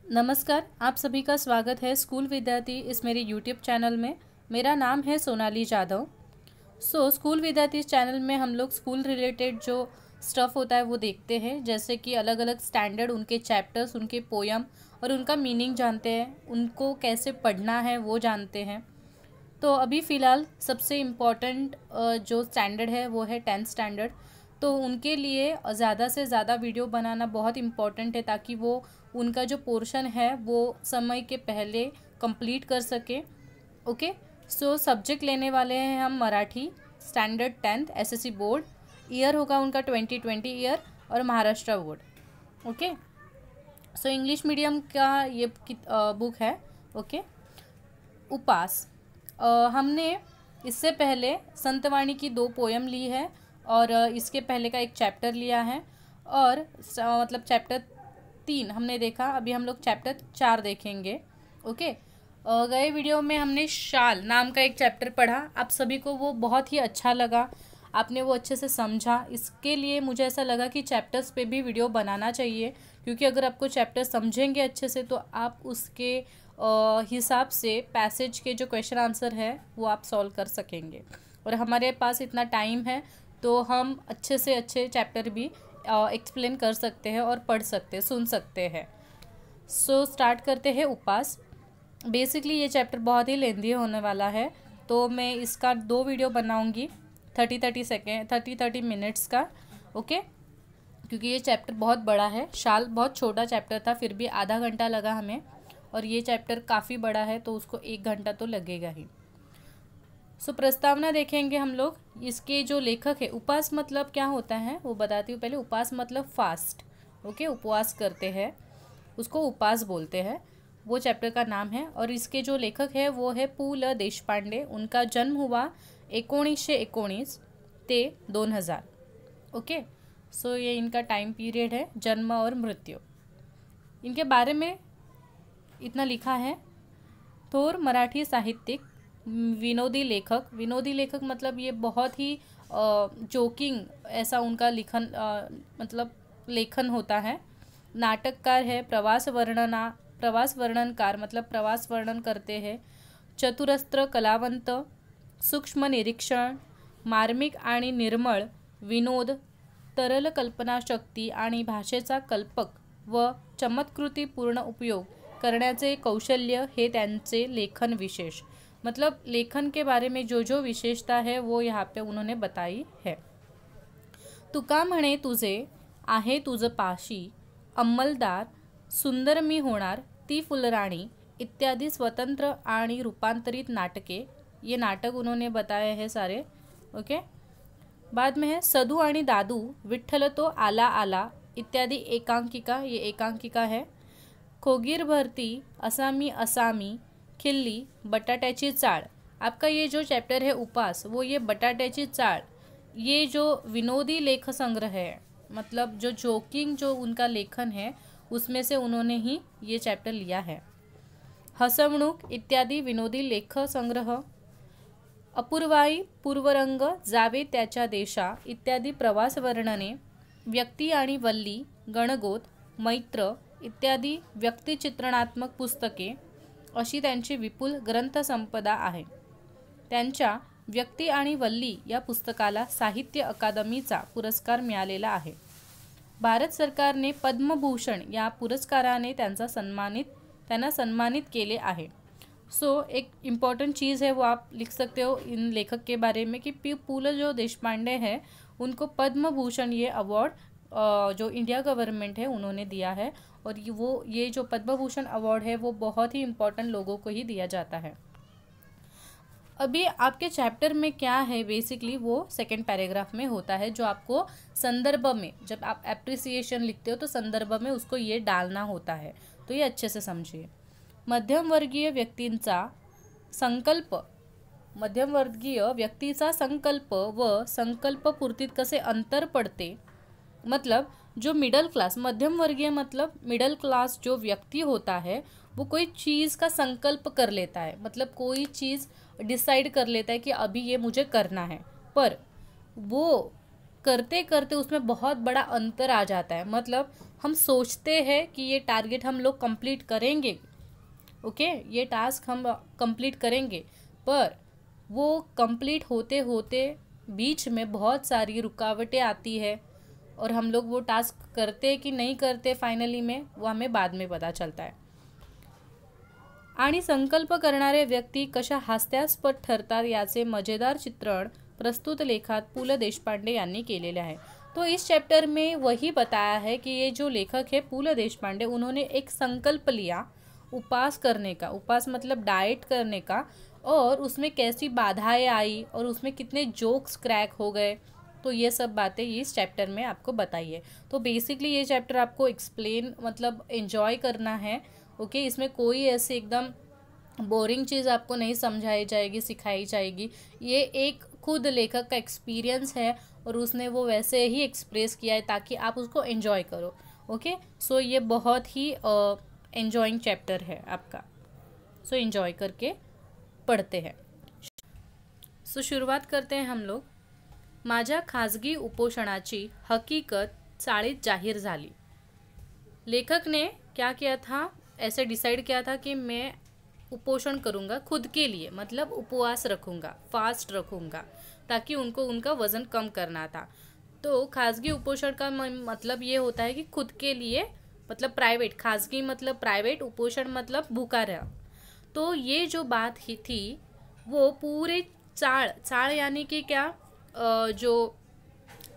नमस्कार, आप सभी का स्वागत है स्कूल विद्यार्थी इस मेरे यूट्यूब चैनल में। मेरा नाम है सोनाली जाधव। स्कूल विद्यार्थी इस चैनल में हम लोग स्कूल रिलेटेड जो स्टफ़ होता है वो देखते हैं, जैसे कि अलग अलग स्टैंडर्ड, उनके चैप्टर्स, उनके पोयम और उनका मीनिंग जानते हैं, उनको कैसे पढ़ना है वो जानते हैं। तो अभी फ़िलहाल सबसे इम्पॉर्टेंट जो स्टैंडर्ड है वो है 10th स्टैंडर्ड। तो उनके लिए ज़्यादा से ज़्यादा वीडियो बनाना बहुत इम्पॉर्टेंट है, ताकि वो उनका जो पोर्शन है वो समय के पहले कंप्लीट कर सके। ओके, सब्जेक्ट लेने वाले हैं हम Marathi standard 10th SSC board. Year होगा उनका 2020 ईयर और Maharashtra board. Okay, English medium का ये बुक है। ओके, उपास। हमने इससे पहले संतवाणी की 2 पोयम ली है और इसके पहले का एक चैप्टर लिया है और मतलब चैप्टर 3 हमने देखा। अभी हम लोग चैप्टर 4 देखेंगे। ओके, गए वीडियो में हमने शाल नाम का एक चैप्टर पढ़ा। आप सभी को वो बहुत ही अच्छा लगा, आपने वो अच्छे से समझा। इसके लिए मुझे ऐसा लगा कि चैप्टर्स पे भी वीडियो बनाना चाहिए, क्योंकि अगर आपको चैप्टर समझेंगे अच्छे से तो आप उसके हिसाब से पैसेज के जो क्वेश्चन आंसर है वो आप सॉल्व कर सकेंगे। और हमारे पास इतना टाइम है तो हम अच्छे से अच्छे चैप्टर भी एक्सप्लेन कर सकते हैं और पढ़ सकते हैं, सुन सकते हैं। स्टार्ट करते हैं उपास। बेसिकली ये चैप्टर बहुत ही लेंदी होने वाला है, तो मैं इसका 2 वीडियो बनाऊंगी 30 मिनट्स का। ओके, क्योंकि ये चैप्टर बहुत बड़ा है। शाल बहुत छोटा चैप्टर था, फिर भी आधा घंटा लगा हमें, और ये चैप्टर काफ़ी बड़ा है तो उसको 1 घंटा तो लगेगा ही। प्रस्तावना देखेंगे हम लोग। इसके जो लेखक है, उपास मतलब क्या होता है वो बताती हूँ पहले। उपास मतलब फास्ट। ओके, उपवास करते हैं, उसको उपास बोलते हैं, वो चैप्टर का नाम है। और इसके जो लेखक है वो है पु ल देशपांडे। उनका जन्म हुआ 1919 ते 2000। ओके, ये इनका टाइम पीरियड है, जन्म और मृत्यु। इनके बारे में इतना लिखा है। थोर मराठी साहित्यिक, विनोदी लेखक। विनोदी लेखक मतलब ये बहुत ही जोकिंग ऐसा उनका मतलब लेखन होता है। नाटककार है, प्रवास वर्णनकार मतलब प्रवास वर्णन करते हैं। चतुरस्त्र कलावंत, सूक्ष्म निरीक्षण, मार्मिक आणि निर्मळ विनोद, तरल कल्पनाशक्ती आणि भाषेचा कल्पक व चमत्कृतीपूर्ण उपयोग करण्याचे कौशल्य हे त्यांचे लेखन विशेष। मतलब लेखन के बारे में जो जो विशेषता है वो यहाँ पे उन्होंने बताई है। तुका म्हणे तुझे आहे तुझ पाशी, अंमलदार सुंदर मी होणार ती फुलराणी इत्यादि स्वतंत्र आणि रूपांतरित नाटके। ये नाटक उन्होंने बताए हैं सारे। ओके, बाद में है सदू आणि दादू, विठ्ठल तो आला आला इत्यादि एकांकिका। ये एकांकिका है। खोगीर भरती, असामी असामी, खिल्ली, बटाट्याची चाळ। आपका ये जो चैप्टर है उपास, वो ये बटाट्याची चाळ, ये जो विनोदी लेख संग्रह है, मतलब जो जोकिंग जो उनका लेखन है उसमें से उन्होंने ही ये चैप्टर लिया है। हसवणूक इत्यादि विनोदी लेख संग्रह। अपूर्वाई, पूर्वरंग, जावे त्याच्या देशा इत्यादि प्रवास वर्णने। व्यक्ती आणि वल्ली, गणगोत, मैत्र इत्यादी व्यक्तिचित्रणात्मक पुस्तके। अशी त्यांची विपुल ग्रंथसंपदा आहे। त्यांच्या व्यक्ती आणि वल्ली या पुस्तकाला साहित्य अकादमीचा पुरस्कार मिळालेला आहे। भारत सरकारने पद्मभूषण या पुरस्काराने त्यांना सन्मानित केले आहे। एक इम्पॉर्टेंट चीज़ है वो आप लिख सकते हो इन लेखक के बारे में कि पु ल जो देशपांडे हैं उनको पद्म भूषण ये अवार्ड जो इंडिया गवर्नमेंट है उन्होंने दिया है। और ये जो पद्म भूषण अवार्ड है वो बहुत ही इम्पोर्टेंट लोगों को ही दिया जाता है। अभी आपके चैप्टर में क्या है बेसिकली वो सेकंड पैराग्राफ में होता है, जो आपको संदर्भ में, जब आप एप्रिसिएशन लिखते हो तो संदर्भ में उसको ये डालना होता है, तो ये अच्छे से समझिए। मध्यमवर्गीय व्यक्तीचा संकल्प व संकल्पपूर्तीत कसे अंतर पडते। मतलब जो मिडल क्लास, मध्यम वर्गीय मतलब मिडल क्लास जो व्यक्ति होता है वो कोई चीज़ का संकल्प कर लेता है, मतलब कोई चीज़ डिसाइड कर लेता है कि अभी ये मुझे करना है, पर वो करते करते उसमें बहुत बड़ा अंतर आ जाता है। मतलब हम सोचते हैं कि ये टारगेट हम लोग कंप्लीट करेंगे, ओके, ये टास्क हम कंप्लीट करेंगे, पर वो कंप्लीट होते होते बीच में बहुत सारी रुकावटें आती है और हम लोग वो टास्क करते कि नहीं करते फाइनली में वो हमें बाद में पता चलता है. आणि संकल्प करणारे व्यक्ती कशा हास्यास्पद ठरतात याचे मजेदार चित्रण प्रस्तुत लेखात पु ल देशपांडे यांनी केलेले आहे. तो इस चैप्टर में वही बताया है कि ये जो लेखक है पु ल देशपांडे, उन्होंने एक संकल्प लिया उपवास करने का, उपवास मतलब डाइट करने का, और उसमें कैसी बाधाएं आई और उसमें कितने जोक्स क्रैक हो गए. तो ये सब बातें इस चैप्टर में आपको बताइए. तो बेसिकली ये चैप्टर आपको एक्सप्लेन मतलब एंजॉय करना है, ओके. इसमें कोई ऐसे एकदम बोरिंग चीज़ आपको नहीं समझाई जाएगी, सिखाई जाएगी. ये एक खुद लेखक का एक्सपीरियंस है और उसने वो वैसे ही एक्सप्रेस किया है ताकि आप उसको एंजॉय करो, ओके. सो ये बहुत ही एंजॉइंग चैप्टर है आपका. सो एंजॉय करके पढ़ते हैं. सो शुरुआत करते हैं हम लोग. माझ्या खाजगी उपोषणाची हकीकत चाळीत जाहीर झाली. लेखक ने क्या किया था, ऐसे डिसाइड किया था कि मैं उपोषण करूँगा खुद के लिए, मतलब उपवास रखूँगा, फास्ट रखूँगा, ताकि उनको उनका वज़न कम करना था. तो खाजगी उपोषण का मतलब ये होता है कि खुद के लिए, मतलब प्राइवेट, खाजगी मतलब प्राइवेट, उपोषण मतलब भूखा रहा. तो ये जो बात ही थी वो पूरे चाळ यानी कि क्या, जो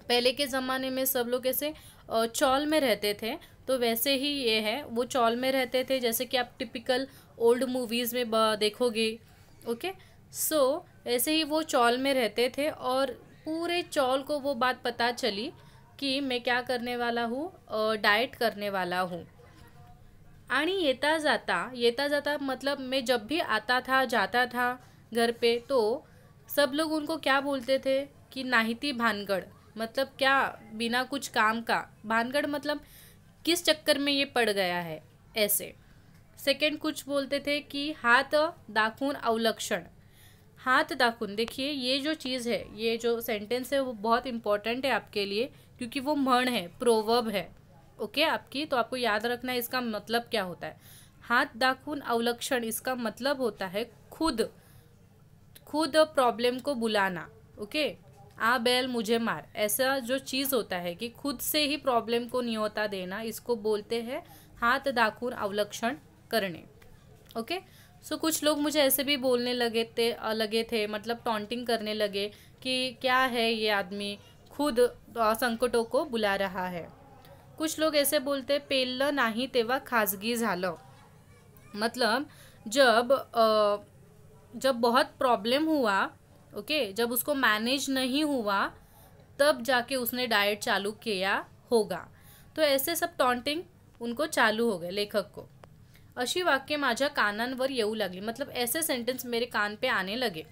पहले के ज़माने में सब लोग ऐसे चौल में रहते थे, तो वैसे ही ये है, वो चौल में रहते थे जैसे कि आप टिपिकल ओल्ड मूवीज़ में देखोगे, ओके. सो ऐसे ही वो चौल में रहते थे और पूरे चौल को वो बात पता चली कि मैं क्या करने वाला हूँ, डाइट करने वाला हूँ. आणि येता जाता मतलब मैं जब भी आता था जाता था घर पे, तो सब लोग उनको क्या बोलते थे कि नाहिती भानगड़, मतलब क्या बिना कुछ काम का, भानगड़ मतलब किस चक्कर में ये पड़ गया है, ऐसे. सेकंड कुछ बोलते थे कि हाथ दाखून अवलक्षण. हाथ दाखून, देखिए ये जो चीज़ है, ये जो सेंटेंस है वो बहुत इंपॉर्टेंट है आपके लिए, क्योंकि वो म्हण है, प्रोवर्ब है, ओके आपकी. तो आपको याद रखना है इसका मतलब क्या होता है. हाथ दाखून अवलक्षण, इसका मतलब होता है खुद प्रॉब्लम को बुलाना, ओके. आ बैल मुझे मार, ऐसा जो चीज़ होता है कि खुद से ही प्रॉब्लम को न्योता देना, इसको बोलते हैं हाथ दाखून अवलक्षण करने, ओके. सो कुछ लोग मुझे ऐसे भी बोलने लगे थे, मतलब टॉन्टिंग करने लगे कि क्या है ये आदमी, खुद संकटों को बुला रहा है. कुछ लोग ऐसे बोलते पेललं नाही तेव्हा खाजगी झालं, मतलब जब बहुत प्रॉब्लम हुआ, ओके, जब उसको मैनेज नहीं हुआ तब जाके उसने डाइट चालू किया होगा. तो ऐसे सब टॉन्टिंग उनको चालू हो गए लेखक को. अशी वाक्य माझ्या कानांवर येऊ लागली, मतलब ऐसे सेंटेंस मेरे कान पे आने लगे.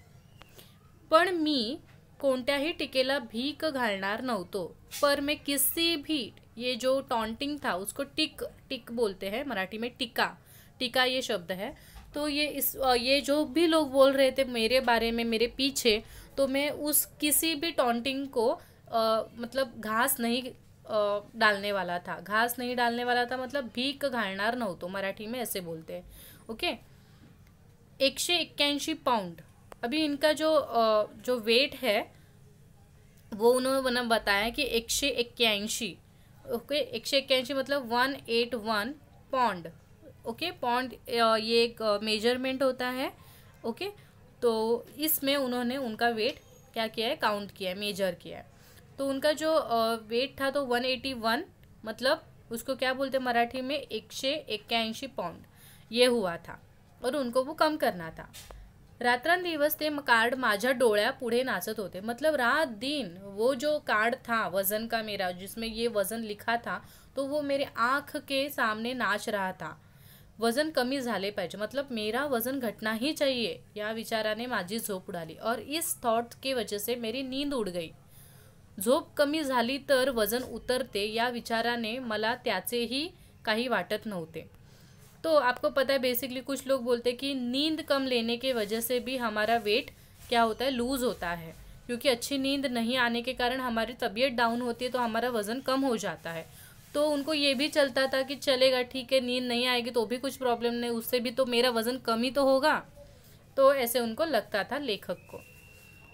पण मी कोणत्याही टीकेला भीक घालणार नव्हतो. पर मैं किसी भी, ये जो टॉन्टिंग था उसको टिक बोलते हैं मराठी में, टिका ये शब्द है. तो ये जो भी लोग बोल रहे थे मेरे बारे में मेरे पीछे, तो मैं उस किसी भी टॉन्टिंग को मतलब घास नहीं डालने वाला था, मतलब भीक घालणार नव्हतो, मराठी में ऐसे बोलते हैं, ओके. 181 पाउंड, अभी इनका जो वेट है वो उन्होंने बताया कि 181, ओके. 181 मतलब 181 पौंड, ओके. पौंड ये एक मेजरमेंट होता है, ओके. तो इसमें उन्होंने उनका वेट क्या किया है, काउंट किया है, मेजर किया है. तो उनका जो वेट था तो 181, मतलब उसको क्या बोलते मराठी में 181 पाउंड ये हुआ था और उनको वो कम करना था. रात्रंदिवस ते कार्ड माझ्या डोळ्यापुढे नाचत होते, मतलब रात दिन वो जो कार्ड था वज़न का मेरा, जिसमें ये वज़न लिखा था, तो वो मेरे आँख के सामने नाच रहा था. वज़न कमी झाले पाहिजे, मतलब मेरा वज़न घटना ही चाहिए, या विचाराने माझी झोप उडाली और इस थॉट की वजह से मेरी नींद उड़ गई. झोप कमी झाली तर वजन उतरते या विचाराने मला त्याचेही काही वाटत नव्हते. तो आपको पता है बेसिकली कुछ लोग बोलते हैं कि नींद कम लेने के वजह से भी हमारा वेट क्या होता है, लूज़ होता है, क्योंकि अच्छी नींद नहीं आने के कारण हमारी तबीयत डाउन होती है तो हमारा वज़न कम हो जाता है. तो उनको ये भी चलता था कि चलेगा ठीक है, नींद नहीं आएगी तो भी कुछ प्रॉब्लम नहीं, उससे भी तो मेरा वजन कम ही तो होगा। तो ऐसे उनको लगता था लेखक को।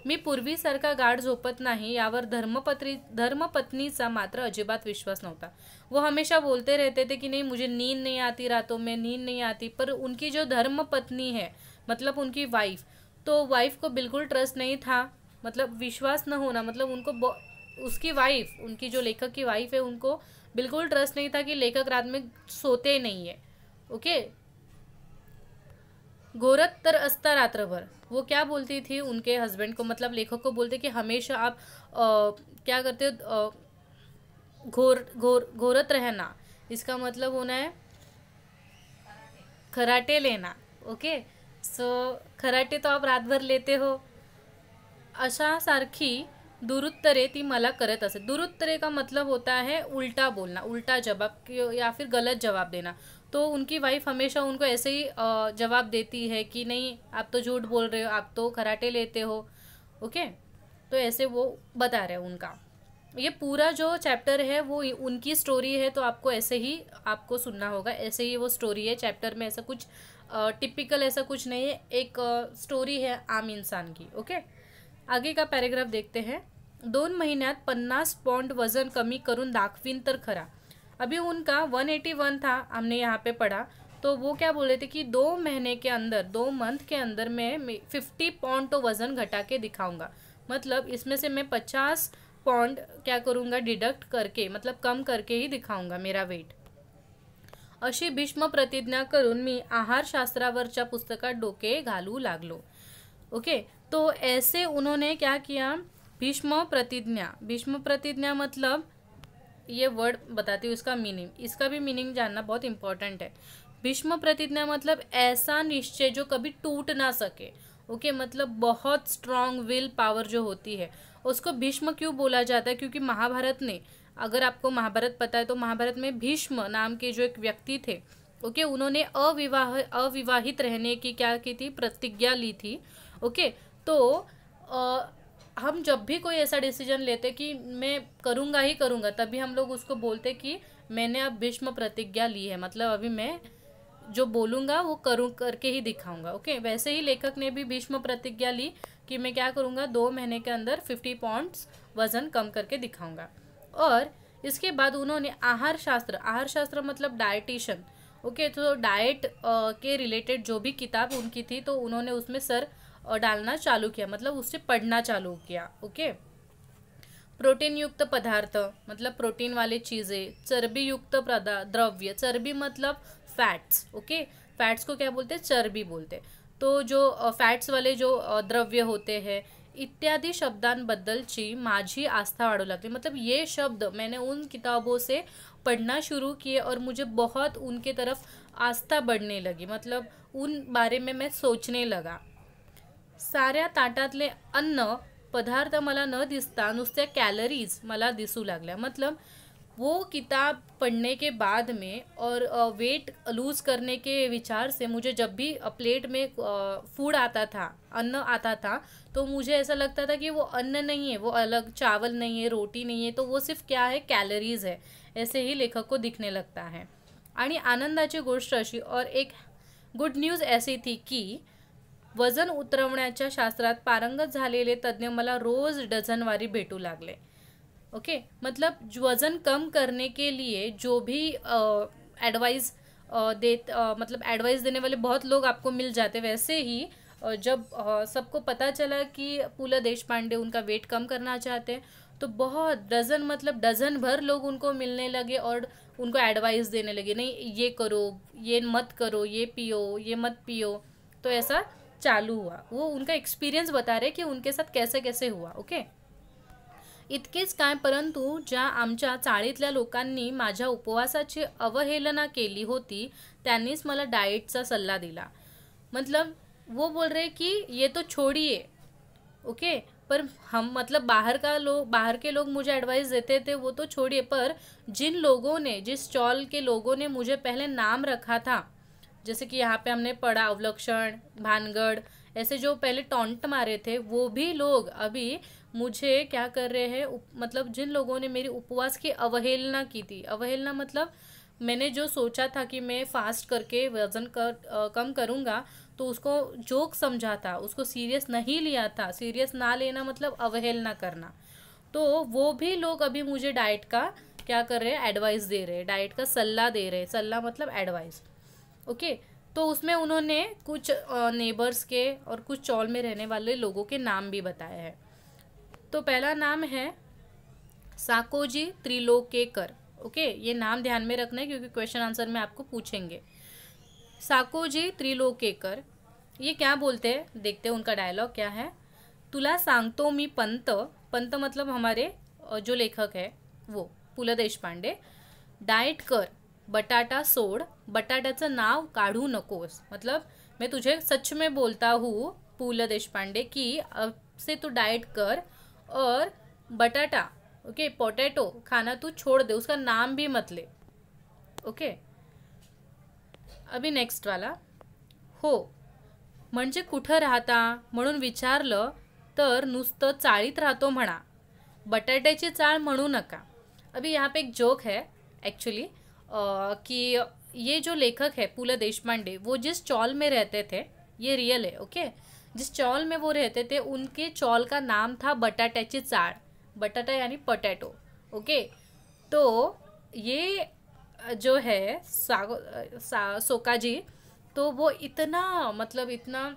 मी पूर्वीसारखा गाढ झोपत नाही यावर धर्मपत्नीचा मात्र अजिबात विश्वास नव्हता। वो हमेशा बोलते रहते थे कि नहीं मुझे नींद नहीं आती, रातों में नींद नहीं आती, पर उनकी जो धर्मपत्नी है मतलब उनकी वाइफ, तो वाइफ को बिल्कुल ट्रस्ट नहीं था, मतलब विश्वास न होना, मतलब उनको उसकी वाइफ, उनकी जो लेखक की वाइफ है, उनको बिल्कुल ट्रस्ट नहीं था कि लेखक रात में सोते नहीं है। ओके, घोरत तर असता रात्रभर। वो क्या बोलती थी उनके हस्बैंड को, मतलब लेखक को बोलते कि हमेशा आप क्या करते हो, घोरत रहना, इसका मतलब होना है खराटे लेना। ओके, सो खराटे तो आप रात भर लेते हो। अशा सारखी दुरुत्तरे ती मला करत असे। दुरुत्तरे का मतलब होता है उल्टा बोलना, उल्टा जवाब या फिर गलत जवाब देना। तो उनकी वाइफ हमेशा उनको ऐसे ही जवाब देती है कि नहीं आप तो झूठ बोल रहे हो, आप तो खराटे लेते हो। ओके, तो ऐसे वो बता रहे हैं उनका। ये पूरा जो चैप्टर है वो उनकी स्टोरी है, तो आपको ऐसे ही आपको सुनना होगा, ऐसे ही वो स्टोरी है। चैप्टर में ऐसा कुछ टिपिकल ऐसा कुछ नहीं है, एक स्टोरी है आम इंसान की। ओके, आगे का पैराग्राफ देखते हैं। 2 महिन्यात 50 पौंड वजन कमी करून दाखवीन तर खरा। अभी उनका 181 था, हमने यहाँ पे पढ़ा। तो वो क्या बोल रहे थे कि 2 महीने के अंदर, 2 मंथ के अंदर मैं 50 पौंड तो वज़न घटा के दिखाऊंगा। मतलब इसमें से मैं 50 पौंड क्या करूँगा, डिडक्ट करके, मतलब कम करके ही दिखाऊंगा मेरा वेट। अशी भीष्म प्रतिज्ञा करून मी आहारशास्त्रावरच्या पुस्तकात डोके घालू लागलो। ओके, तो ऐसे उन्होंने क्या किया, भीष्म प्रतिज्ञा। भीष्म प्रतिज्ञा मतलब ये वर्ड बताती हूँ इसका मीनिंग, इसका भी मीनिंग जानना बहुत इंपॉर्टेंट है। भीष्म प्रतिज्ञा मतलब ऐसा निश्चय जो कभी टूट ना सके। ओके, मतलब बहुत स्ट्रांग विल पावर जो होती है उसको भीष्म क्यों बोला जाता है, क्योंकि महाभारत ने, अगर आपको महाभारत पता है तो महाभारत में भीष्म नाम के जो एक व्यक्ति थे, ओके, उन्होंने अविवाहित रहने की क्या की थी, प्रतिज्ञा ली थी। ओके, तो हम जब भी कोई ऐसा डिसीजन लेते कि मैं करूँगा ही करूँगा, तभी हम लोग उसको बोलते कि मैंने अब भीष्म प्रतिज्ञा ली है, मतलब अभी मैं जो बोलूँगा वो करके ही दिखाऊंगा। ओके, वैसे ही लेखक ने भी भीष्म प्रतिज्ञा ली कि मैं क्या करूँगा, 2 महीने के अंदर 50 पॉइंट्स वज़न कम करके दिखाऊंगा। और इसके बाद उन्होंने आहार शास्त्र मतलब डाइटिशियन। ओके, तो डाइट के रिलेटेड जो भी किताब उनकी थी तो उन्होंने उसमें सर डालना चालू किया, मतलब उससे पढ़ना चालू किया। ओके, प्रोटीन युक्त पदार्थ मतलब प्रोटीन वाले चीज़ें, चर्बी युक्त द्रव्य, चर्बी मतलब फैट्स। ओके, फैट्स को क्या बोलते हैं, चर्बी बोलते। तो जो फॅट्स वाले जो द्रव्य होते हैं इत्यादि शब्दांबद्दलची माझी आस्था वाढू लागली। मतलब ये शब्द मैंने उन किताबों से पढ़ना शुरू किए और मुझे बहुत उनके तरफ आस्था बढ़ने लगी, मतलब उन बारे में मैं सोचने लगा। साऱ्या ताटातले अन्न पदार्थ मला न दिसता नुसत्या कॅलरीज मला दिसू लागल्या। मतलब वो किताब पढ़ने के बाद में और वेट लूज़ करने के विचार से मुझे जब भी प्लेट में फूड आता था, अन्न आता था, तो मुझे ऐसा लगता था कि वो अन्न नहीं है, वो अलग चावल नहीं है, रोटी नहीं है, तो वो सिर्फ क्या है, कैलोरीज है। ऐसे ही लेखक को दिखने लगता है। आणि आनंदाची गोष्ट अशी और एक गुड न्यूज़ ऐसी थी कि वजन उतरवण्याच्या शास्त्रात पारंगत झालेले तज्ञ मला रोज डझनवारी भेटू लागले। ओके, मतलब वज़न कम करने के लिए जो भी एडवाइस मतलब एडवाइस देने वाले बहुत लोग आपको मिल जाते। वैसे ही जब सबको पता चला कि पुल देशपांडे उनका वेट कम करना चाहते हैं, तो बहुत डज़न मतलब डज़न भर लोग उनको मिलने लगे और उनको एडवाइस देने लगे, नहीं ये करो, ये मत करो, ये पियो, ये मत पियो। तो ऐसा चालू हुआ। वो उनका एक्सपीरियंस बता रहे कि उनके साथ कैसे कैसे हुआ। ओके, इतकेच काय, परंतु ज्या आमच्या चाळीतल्या लोकांनी माझ्या उपवासाची अवहेलना केली होती त्यांनीच मला डाएटचा सल्ला दिला। मतलब वो बोल रहे कि ये तो छोड़िए, ओके, पर हम मतलब बाहर के लोग मुझे एडवाइस देते थे वो तो छोड़िए, पर जिन लोगों ने, जिस स्टॉल के लोगों ने मुझे पहले नाम रखा था, जैसे कि यहाँ पे हमने पढ़ा अवलक्षण, भानगढ़, ऐसे जो पहले टॉन्ट मारे थे वो भी लोग अभी मुझे क्या कर रहे हैं, मतलब जिन लोगों ने मेरी उपवास की अवहेलना की थी, अवहेलना मतलब मैंने जो सोचा था कि मैं फास्ट करके वजन कम करूँगा, तो उसको जोक समझा था, उसको सीरियस नहीं लिया था। सीरियस ना लेना मतलब अवहेलना करना। तो वो भी लोग अभी मुझे डाइट का क्या कर रहे हैं, एडवाइस दे रहे हैं, डाइट का सलाह दे रहे हैं। सलाह मतलब एडवाइस, ओके। तो उसमें उन्होंने कुछ नेबर्स के और कुछ चौल में रहने वाले लोगों के नाम भी बताए हैं। तो पहला नाम है साकोजी त्रिलोकेकर, ओके। ये नाम ध्यान में रखना है क्योंकि क्वेश्चन आंसर में आपको पूछेंगे। साकोजी त्रिलोकेकर ये क्या बोलते हैं, देखते हैं उनका डायलॉग क्या है। तुला सांगतो मी पंत, पंत मतलब हमारे जो लेखक है वो पु ल देशपांडे, डाएट कर, बटाटा सोड, बटाट्याचं नाव काढू नकोस। मतलब मैं तुझे सच में बोलता हूँ पु ल देशपांडे कि अब से तू डाइट कर और बटाटा, ओके, पोटैटो खाना तू छोड़ दे, उसका नाम भी मत ले, ओके। अभी नेक्स्ट वाला, हो म्हणजे कुठं राहता म्हणून विचारलं तर नुसतं चाळीत राहतो म्हणा, बटाट्याची चाळ म्हणू नका। अभी यहाँ पे एक जोक है एक्चुअली कि ये जो लेखक है पु ल देशपांडे, वो जिस चौल में रहते थे, ये रियल है, ओके। जिस चौल में वो रहते थे उनके चौल का नाम था बटाट्याची चाळ, बटाटा यानी पोटैटो, ओके। तो ये जो है सोकाजी, तो वो इतना मतलब इतना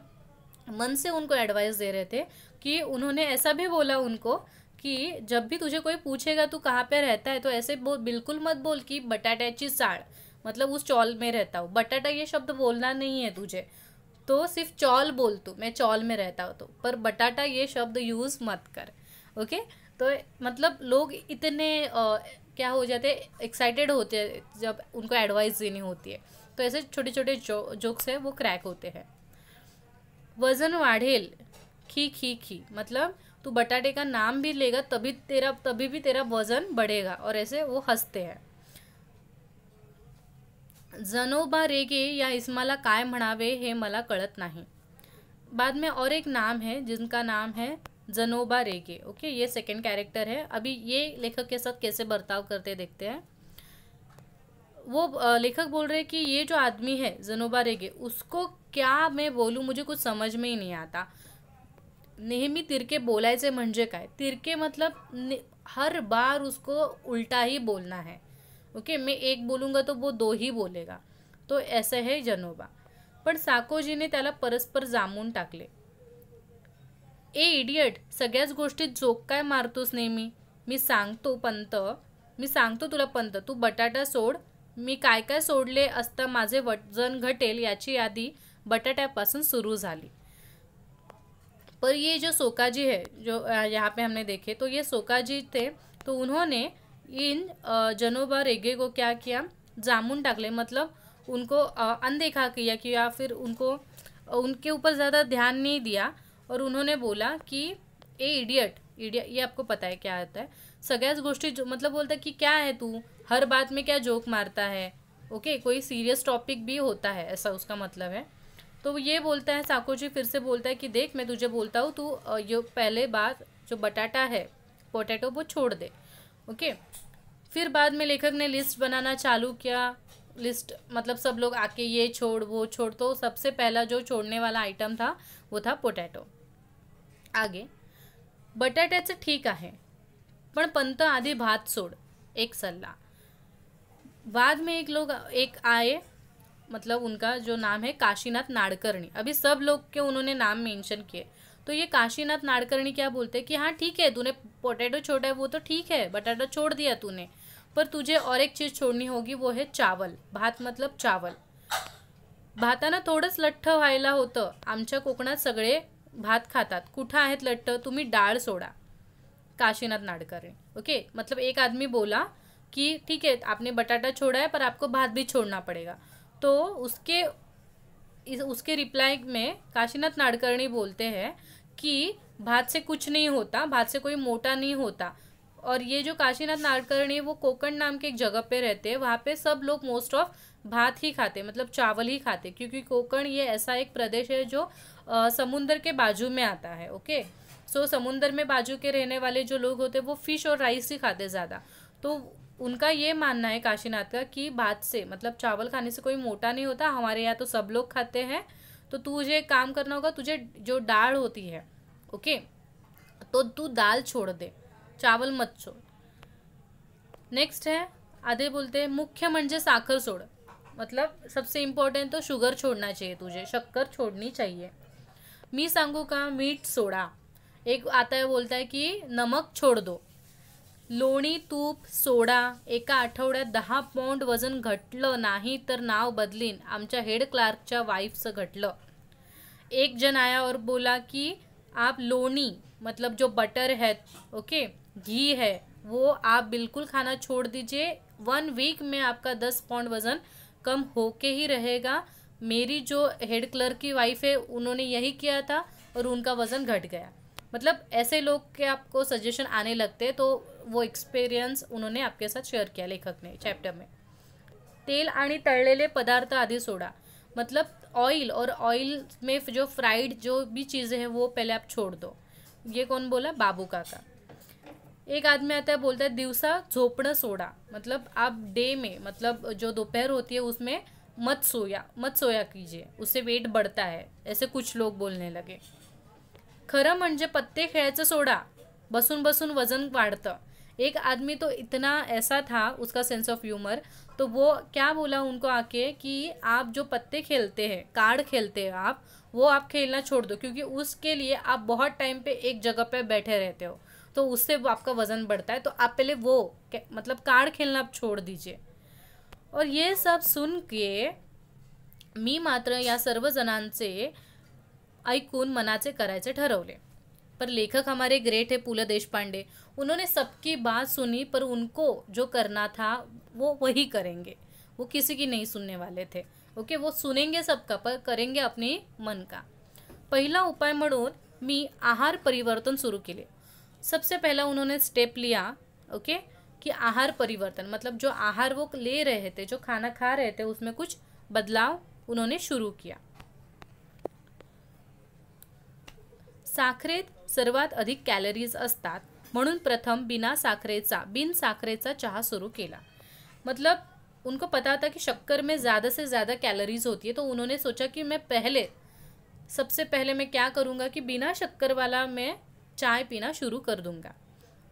मन से उनको एडवाइस दे रहे थे कि उन्होंने ऐसा भी बोला उनको कि जब भी तुझे कोई पूछेगा तू कहाँ पे रहता है तो ऐसे बिल्कुल मत बोल कि बटाट्याची चाळ, मतलब उस चौल में रहता हूँ। बटाटा ये शब्द बोलना नहीं है तुझे, तो सिर्फ चौल बोल तू, मैं चौल में रहता हूँ तो, पर बटाटा ये शब्द यूज़ मत कर, ओके। तो मतलब लोग इतने क्या हो जाते, एक्साइटेड होते हैं जब उनको एडवाइस देनी होती है। तो ऐसे छोटे छोटे जोक्स हैं वो क्रैक होते हैं। वजन वाढ़ेल, खी खी खी, मतलब तू बटाटे का नाम भी लेगा तभी भी तेरा वजन बढ़ेगा, और ऐसे वो हंसते हैं। जनोबा रेगे या इस्माला काय म्हणावे हे मला कळत नाही। बाद में और एक नाम है जिनका नाम है जनोबा रेगे, ओके। ये सेकंड कैरेक्टर है। अभी ये लेखक के साथ कैसे बर्ताव करते देखते हैं। वो लेखक बोल रहे हैं कि ये जो आदमी है जनोबा रेगे, उसको क्या मैं बोलूँ, मुझे कुछ समझ में ही नहीं आता। नेहमी तिरके बोलायचे म्हणजे काय, तिरके मतलब हर बार उसको उल्टा ही बोलना है, ओके। मैं एक बोलूँगा तो वो दो ही बोलेगा, तो ऐसे है जनोबा। पण साकोजीने त्याला परस्पर जामून टाकले। ए इडियट, सगळ्याच गोष्टीत जोक काय मारतोस नेहमी, मी सांगतो तुला पंत, तू बटाटा सोड। मी काय काय सोडले असता माझे वजन घटेल याची यादी बटाट्यापासून सुरू झाली। पर ये जो सोकाजी है, जो यहाँ पे हमने देखे, तो ये सोकाजी थे, तो उन्होंने इन जनोबा रेगे को क्या किया, जामुन टाकले, मतलब उनको अनदेखा किया कि या फिर उनको उनके ऊपर ज़्यादा ध्यान नहीं दिया, और उन्होंने बोला कि ए इडियट, ये आपको पता है क्या आता है, सगळ्याच गोष्टी जो मतलब बोलता है कि क्या है तू, हर बात में क्या जोक मारता है, ओके। कोई सीरियस टॉपिक भी होता है, ऐसा उसका मतलब है। तो ये बोलता है, साकोजी फिर से बोलता है कि देख मैं तुझे बोलता हूँ, तू ये पहले बात जो बटाटा है, पोटैटो, वो छोड़ दे, ओके। फिर बाद में लेखक ने लिस्ट बनाना चालू किया। लिस्ट मतलब सब लोग आके ये छोड़ वो छोड़, तो सबसे पहला जो छोड़ने वाला आइटम था वो था पोटैटो। आगे, बटाट्याचं ठीक आहे पण पंत आधी भात सोड, एक सल्ला। बाद में एक आए, मतलब उनका जो नाम है काशीनाथ नाडकर्णी। अभी सब लोग के उन्होंने नाम मेंशन किए, तो ये काशीनाथ नाडकर्णी क्या बोलते हैं कि हाँ ठीक है, तूने पोटैटो छोड़ा है वो तो ठीक है, बटाटा छोड़ दिया तूने, पर तुझे और एक चीज़ छोड़नी होगी, वो है चावल। भात मतलब चावल। भातानं थोडंच लठ्ठ व्हायला होतं, आमच्या कोकणात सगळे भात खातात, कुठं आहेत लठ्ठ, तुम्ही डाळ सोडा। काशीनाथ नाडकर्णी, ओके। मतलब एक आदमी बोला कि ठीक है आपने बटाटा छोड़ा है पर आपको भात भी छोड़ना पड़ेगा, तो उसके रिप्लाई में काशीनाथ नाडकर्णी बोलते हैं कि भात से कुछ नहीं होता, भात से कोई मोटा नहीं होता, और ये जो काशीनाथ नाडकर्णी है वो कोकण नाम के एक जगह पे रहते हैं। वहाँ पे सब लोग मोस्ट ऑफ भात ही खाते, मतलब चावल ही खाते, क्योंकि कोकण ये ऐसा एक प्रदेश है जो समुंदर के बाजू में आता है। ओके, सो समुंदर में बाजू के रहने वाले जो लोग होते हैं वो फिश और राइस ही खाते ज़्यादा। तो उनका ये मानना है काशीनाथ का कि भात से, मतलब चावल खाने से कोई मोटा नहीं होता। हमारे यहाँ तो सब लोग खाते हैं, तो तुझे एक काम करना होगा, तुझे जो दाल होती है, ओके, तो तू दाल छोड़ दे, चावल मत छोड़। नेक्स्ट है, आधे बोलते हैं मुख्य म्हणजे साखर सोड, मतलब सबसे इम्पोर्टेंट तो शुगर छोड़ना चाहिए, तुझे शक्कर छोड़नी चाहिए। मी सांगू का, मीठ सोडा। एक आता है बोलता है कि नमक छोड़ दो। लोणी, तूप, सोडा। एका आठवड्यात 10 पौंड वजन घटलं नाही तर नाव बदलीन, आमच्या हेड क्लार्कच्या वाईफचं घटलं। एक जन आया और बोला कि आप लोणी, मतलब जो बटर है, ओके, घी है, वो आप बिल्कुल खाना छोड़ दीजिए। 1 वीक में आपका 10 पौंड वजन कम होके ही रहेगा। मेरी जो हेड क्लर्क की वाइफ है उन्होंने यही किया था और उनका वजन घट गया। मतलब ऐसे लोग के आपको सजेशन आने लगते हैं, तो वो एक्सपीरियंस उन्होंने आपके साथ शेयर किया लेखक ने चैप्टर में। तेल आणि तळलेले पदार्थ आदि सोडा, मतलब ऑयल, और ऑयल में जो फ्राइड जो भी चीज़ें हैं वो पहले आप छोड़ दो। ये कौन बोला? बाबू काका। एक आदमी आता है बोलता है दिवसा झोपणं सोडा, मतलब आप डे में, मतलब जो दोपहर होती है उसमें मत सोया कीजिए, उससे वेट बढ़ता है, ऐसे कुछ लोग बोलने लगे। खरं म्हणजे पत्ते खेळायचं सोडा, बसून बसून वजन वाढतं। एक आदमी तो इतना ऐसा था, उसका सेंस ऑफ ह्यूमर, तो वो क्या बोला उनको आके कि आप जो पत्ते खेलते हैं, कार्ड खेलते हैं आप, वो आप खेलना छोड़ दो, क्योंकि उसके लिए आप बहुत टाइम पे एक जगह पे बैठे रहते हो, तो उससे आपका वजन बढ़ता है। तो आप पहले वो मतलब कार्ड खेलना आप छोड़ दीजिए। और ये सब सुन के मी मात्र या सर्व जणांचे ऐकून मनाचे करायचे ठरवले। पर लेखक हमारे ग्रेट है पुल देशपांडे, उन्होंने सबकी बात सुनी, पर उनको जो करना था वो वही करेंगे, वो किसी की नहीं सुनने वाले थे। ओके, वो सुनेंगे सबका पर करेंगे अपने मन का। पहिला उपाय म्हणून मी आहार परिवर्तन सुरू केले। सबसे पहला उन्होंने स्टेप लिया, ओके, कि आहार परिवर्तन, मतलब जो आहार वो ले रहे थे, जो खाना खा रहे थे, उसमें कुछ बदलाव उन्होंने शुरू किया। साखरेत सर्वात अधिक कॅलरीज असतात, म्हणून प्रथम बिन साखरेचा चहा शुरू केला। मतलब उनको पता था कि शक्कर में ज़्यादा से ज़्यादा कैलोरीज होती है, तो उन्होंने सोचा कि सबसे पहले मैं क्या करूँगा कि बिना शक्कर वाला मैं चाय पीना शुरू कर दूँगा।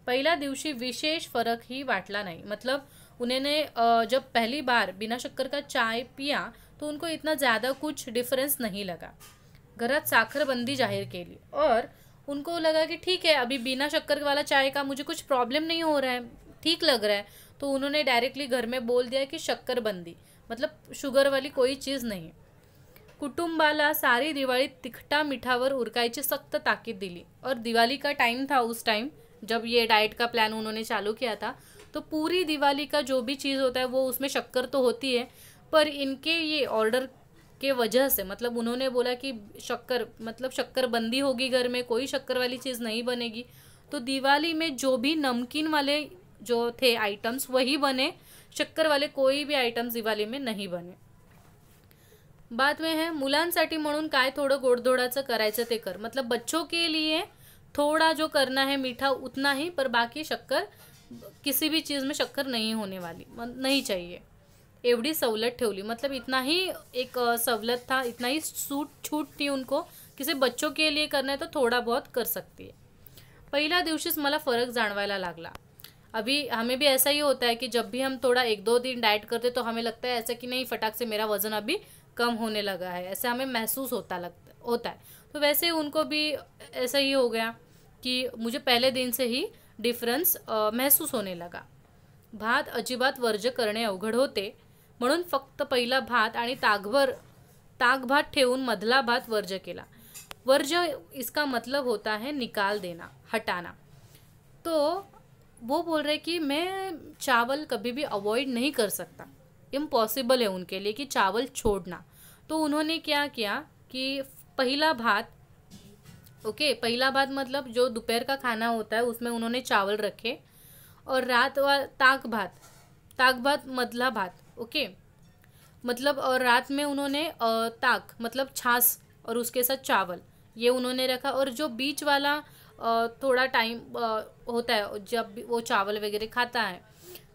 पहिल्या दिवशी विशेष फरक ही वाटला नहीं, मतलब उन्होंने जब पहली बार बिना शक्कर का चाय पिया तो उनको इतना ज़्यादा कुछ डिफरेंस नहीं लगा। घरात साखरबंदी जाहिर केली और उनको लगा कि ठीक है, अभी बिना शक्कर वाला चाय का मुझे कुछ प्रॉब्लम नहीं हो रहा है, ठीक लग रहा है, तो उन्होंने डायरेक्टली घर में बोल दिया कि शक्करबंदी, मतलब शुगर वाली कोई चीज़ नहीं। कुटुंबाला सारी दिवाळी तिखटा मिठावर उरकायची सख्त ताकीद दिली, और दिवाली का टाइम था उस टाइम जब ये डाइट का प्लान उन्होंने चालू किया था, तो पूरी दिवाली का जो भी चीज़ होता है वो उसमें शक्कर तो होती है, पर इनके ये ऑर्डर के वजह से, मतलब उन्होंने बोला कि शक्करबंदी होगी, घर में कोई शक्कर वाली चीज़ नहीं बनेगी, तो दिवाली में जो भी नमकीन वाले जो थे आइटम्स वही बने, शक्कर वाले कोई भी आइटम्स दिवाली में नहीं बने। बाद में है मुलांसाठी म्हणून काय थोडं गोडधोडाचं करायचं ते कर, मतलब बच्चों के लिए थोड़ा जो करना है मीठा उतना ही, पर बाकी शक्कर किसी भी चीज़ में शक्कर नहीं होने वाली, नहीं चाहिए, एवढी सवलत ठेवली। मतलब इतना ही एक सवलत था, इतना ही छूट थी उनको, किसी बच्चों के लिए करना है तो थोड़ा बहुत कर सकती है। पहिल्या दिवशीच मला फरक जाणवायला लागला। अभी हमें भी ऐसा ही होता है कि जब भी हम थोड़ा 1-2 दिन डाइट करते तो हमें लगता है ऐसा कि नहीं, फटाक से मेरा वज़न अभी कम होने लगा है, ऐसे हमें महसूस होता है। तो वैसे ही उनको भी ऐसा ही हो गया कि मुझे पहले दिन से ही डिफरेंस महसूस होने लगा। भात अजिबात वर्ज्य करणे अवघड होते, म्हणून फक्त पहिला भात आणि ताकभात ठेवून मधला भात वर्ज्य केला। वर्ज्य इसका मतलब होता है निकाल देना, हटाना। तो वो बोल रहे कि मैं चावल कभी भी अवॉइड नहीं कर सकता, इम्पॉसिबल है उनके लिए कि चावल छोड़ना। तो उन्होंने क्या किया कि पहिला भात, ओके, पहिला भात मतलब जो दोपहर का खाना होता है उसमें उन्होंने चावल रखे, और रात वा ताक भात, ताक भात मधला भात, ओके। मतलब और रात में उन्होंने ताक मतलब छाछ और उसके साथ चावल ये उन्होंने रखा। और जो बीच वाला थोड़ा टाइम होता है जब वो चावल वगैरह खाता है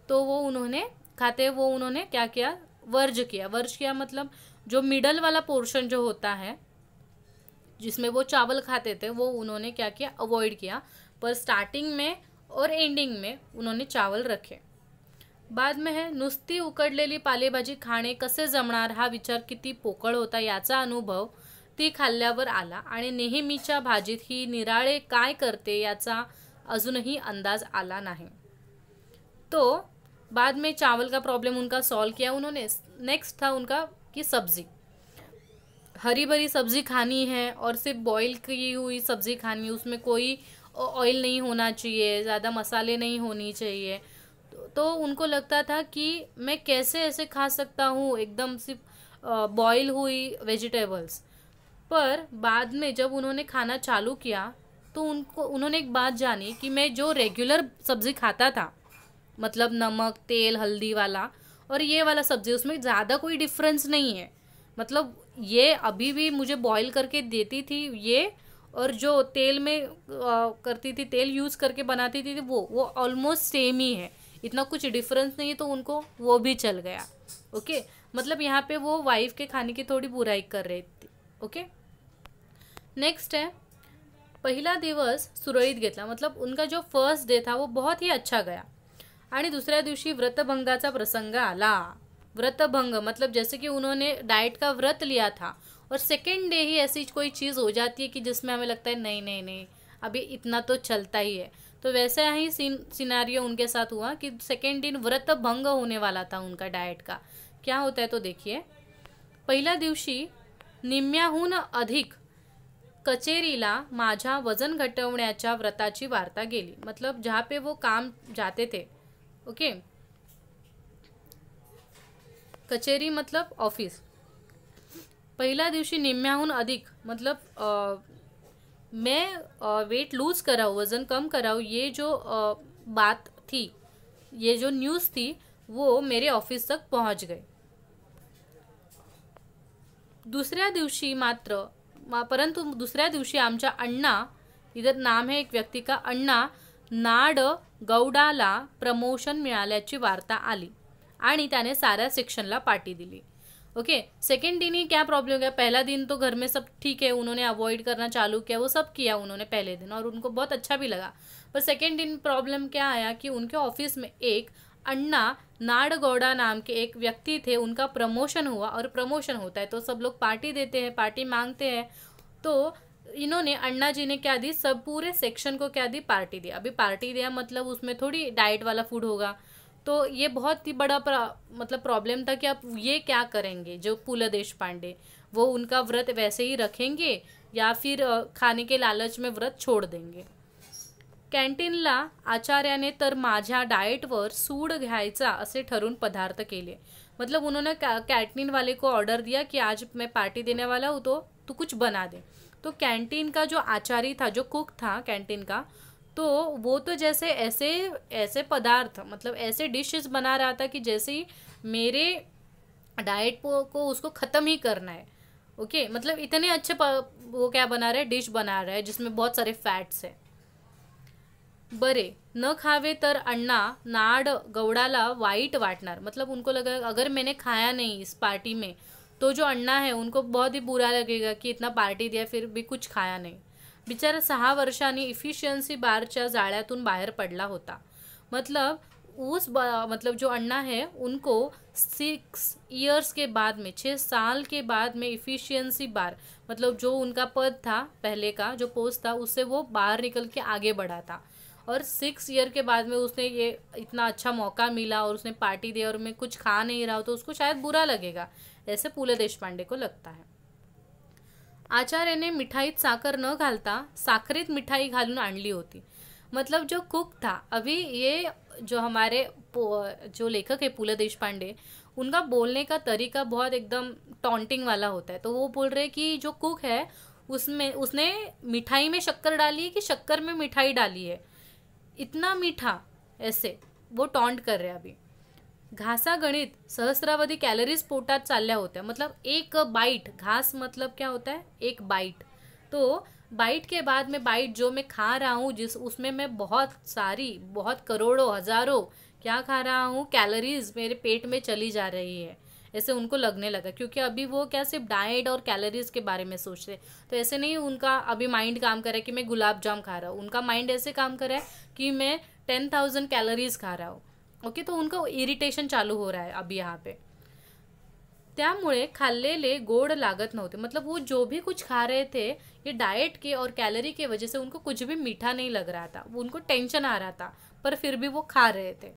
तो वो उन्होंने खाते वो उन्होंने क्या किया, वर्ज किया। वर्ज किया मतलब जो मिडल वाला पोर्शन जो होता है जिसमें वो चावल खाते थे वो उन्होंने क्या किया, अवॉइड किया। पर स्टार्टिंग में और एंडिंग में उन्होंने चावल रखे। बाद में है नुसती उकडलेली पालेभाजी खाणे कसे जमणार हा विचार किती पोकळ होता याचा अनुभव ती खाल्ल्यावर आला आणि नेहमीच्या भाजीत ही निराळे काय करते याचा अजूनही अंदाज आला नहीं। तो बाद में चावल का प्रॉब्लम उनका सॉल्व किया उन्होंने। नेक्स्ट था उनका कि सब्जी, हरी भरी सब्जी खानी है और सिर्फ बॉईल की हुई सब्जी खानी है, उसमें कोई ऑयल नहीं होना चाहिए, ज़्यादा मसाले नहीं होनी चाहिए। तो उनको लगता था कि मैं कैसे ऐसे खा सकता हूँ एकदम सिर्फ बॉईल हुई वेजिटेबल्स। पर बाद में जब उन्होंने खाना चालू किया तो उन्होंने एक बात जानी कि मैं जो रेगुलर सब्ज़ी खाता था मतलब नमक तेल हल्दी वाला और ये वाला सब्ज़ी उसमें ज़्यादा कोई डिफरेंस नहीं है। मतलब ये अभी भी मुझे बॉईल करके देती थी ये, और जो तेल में करती थी तेल यूज़ करके बनाती थी वो ऑलमोस्ट सेम ही है, इतना कुछ डिफरेंस नहीं है। तो उनको वो भी चल गया, ओके। मतलब यहाँ पे वो वाइफ के खाने की थोड़ी बुराई कर रही थी, ओके। नेक्स्ट है पहिला दिवस सुरळीत घेतला, मतलब उनका जो फर्स्ट डे था वो बहुत ही अच्छा गया आणि दुसऱ्या दिवशी व्रतभंगाचा प्रसंग आला। व्रतभंग मतलब जैसे कि उन्होंने डाइट का व्रत लिया था और सेकेंड डे ही ऐसी कोई चीज़ हो जाती है कि जिसमें हमें लगता है नहीं नहीं नहीं अभी इतना तो चलता ही है। तो वैसा ही सिनारियो उनके साथ हुआ कि सेकेंड दिन व्रत भंग होने वाला था उनका डाइट का। क्या होता है तो देखिए, पहिल्या दिवशी निम्म्याहून अधिक कचेरीला माझ्या वजन घटवण्याच्या व्रताची वार्ता गेली। मतलब जहाँ पे वो काम जाते थे, ओके, कचेरी मतलब ऑफिस। पहिल्या दिवशी निम्म्याहून अधिक मतलब मैं वेट लूज़ कराऊँ, वज़न कम कराऊँ, ये जो बात थी, ये जो न्यूज़ थी वो मेरे ऑफिस तक पहुंच गए। दुसऱ्या दिवशी परंतु दुसऱ्या दिवशी आमच्या अण्णा, इधर नाम है एक व्यक्ति का, अण्णा नाड गौडाला प्रमोशन मिळाल्याची वार्ता आली आणि त्याने साऱ्या सेक्शनला पार्टी दिली, ओके। सेकेंड दिन ही क्या प्रॉब्लम गया, पहला दिन तो घर में सब ठीक है, उन्होंने अवॉइड करना चालू किया, वो सब किया उन्होंने पहले दिन और उनको बहुत अच्छा भी लगा। पर सेकेंड दिन प्रॉब्लम क्या आया कि उनके ऑफिस में एक अण्णा नाडगौड़ा नाम के एक व्यक्ति थे, उनका प्रमोशन हुआ। और प्रमोशन होता है तो सब लोग पार्टी देते हैं, पार्टी मांगते हैं। तो इन्होंने अण्णा जी ने क्या दी, सब पूरे सेक्शन को क्या दी, पार्टी दिया। अभी पार्टी दिया मतलब उसमें थोड़ी डाइट वाला फूड होगा, तो ये बहुत ही बड़ा मतलब प्रॉब्लम था कि आप ये क्या करेंगे। जो पु.ल. देशपांडे वो उनका व्रत वैसे ही रखेंगे या फिर खाने के लालच में व्रत छोड़ देंगे। कॅन्टीनला आचार्याने तर माझ्या डाएटवर सूड घ्यायचा असे ठरून पदार्थ केले। मतलब उन्होंने कैंटीन वाले को ऑर्डर दिया कि आज मैं पार्टी देने वाला हूँ तो तू कुछ बना दे। तो कैंटीन का जो आचार्य था, जो कुक था कैंटीन का, तो वो तो जैसे ऐसे ऐसे पदार्थ मतलब ऐसे डिशेस बना रहा था कि जैसे ही मेरे डाइट को उसको ख़त्म ही करना है, ओके। मतलब इतने अच्छे वो क्या बना रहा है, डिश बना रहा है जिसमें बहुत सारे फैट्स है। बरे न खावे तर अण्णा नाड गौडाला वाइट वाटणार। मतलब उनको लगा अगर मैंने खाया नहीं इस पार्टी में तो जो अण्णा है उनको बहुत ही बुरा लगेगा कि इतना पार्टी दिया फिर भी कुछ खाया नहीं। बिचारा 6 वर्षांनी इफिशियन्सी बारच्या जाळ्यातून बाहेर पडला होता। मतलब मतलब जो अण्णा है उनको 6 ईयर्स के बाद में, 6 साल के बाद में इफिशियंसी बार मतलब जो उनका पद था पहले का जो पोस्ट था उससे वो बाहर निकल के आगे बढ़ा था। और 6 ईयर के बाद में उसने ये इतना अच्छा मौका मिला और उसने पार्टी दी और मैं कुछ खा नहीं रहा हूँ तो उसको शायद बुरा लगेगा, ऐसे पु.ल. देशपांडे को लगता है। आचार्याने मिठाईत साखर न घालता साखरेत मिठाई घालून आणली होती। मतलब जो कुक था, अभी ये जो हमारे जो लेखक है पु.ल. देशपांडे, उनका बोलने का तरीका बहुत एकदम टॉन्टिंग वाला होता है। तो वो बोल रहे कि जो कुक है उसने मिठाई में शक्कर डाली है कि शक्कर में मिठाई डाली है, इतना मीठा ऐसे वो टॉन्ट कर रहे हैं अभी। घासागणित सहस्रावधी कॅलरीज पोटात चालल्या होत्या, मतलब एक बाइट, घास मतलब क्या होता है, एक बाइट। तो बाइट के बाद में बाइट जो मैं खा रहा हूँ, जिस उसमें मैं बहुत सारी, बहुत करोड़ों हजारों क्या खा रहा हूँ, कैलोरीज मेरे पेट में चली जा रही है, ऐसे उनको लगने लगा। क्योंकि अभी वो क्या सिर्फ डाइट और कैलोरीज के बारे में सोच रहे, तो ऐसे नहीं उनका अभी माइंड काम कर रहा है कि मैं गुलाब जाम खा रहा हूँ, उनका माइंड ऐसे काम कर रहा है कि मैं 10,000 कैलोरीज खा रहा हूँ। ओके, तो उनको इरिटेशन चालू हो रहा है अभी यहाँ पे। त्यामुळे खाल्लेले गोड लागत नव्हते, मतलब वो जो भी कुछ खा रहे थे ये डाइट के और कैलोरी की वजह से उनको कुछ भी मीठा नहीं लग रहा था, उनको टेंशन आ रहा था, पर फिर भी वो खा रहे थे।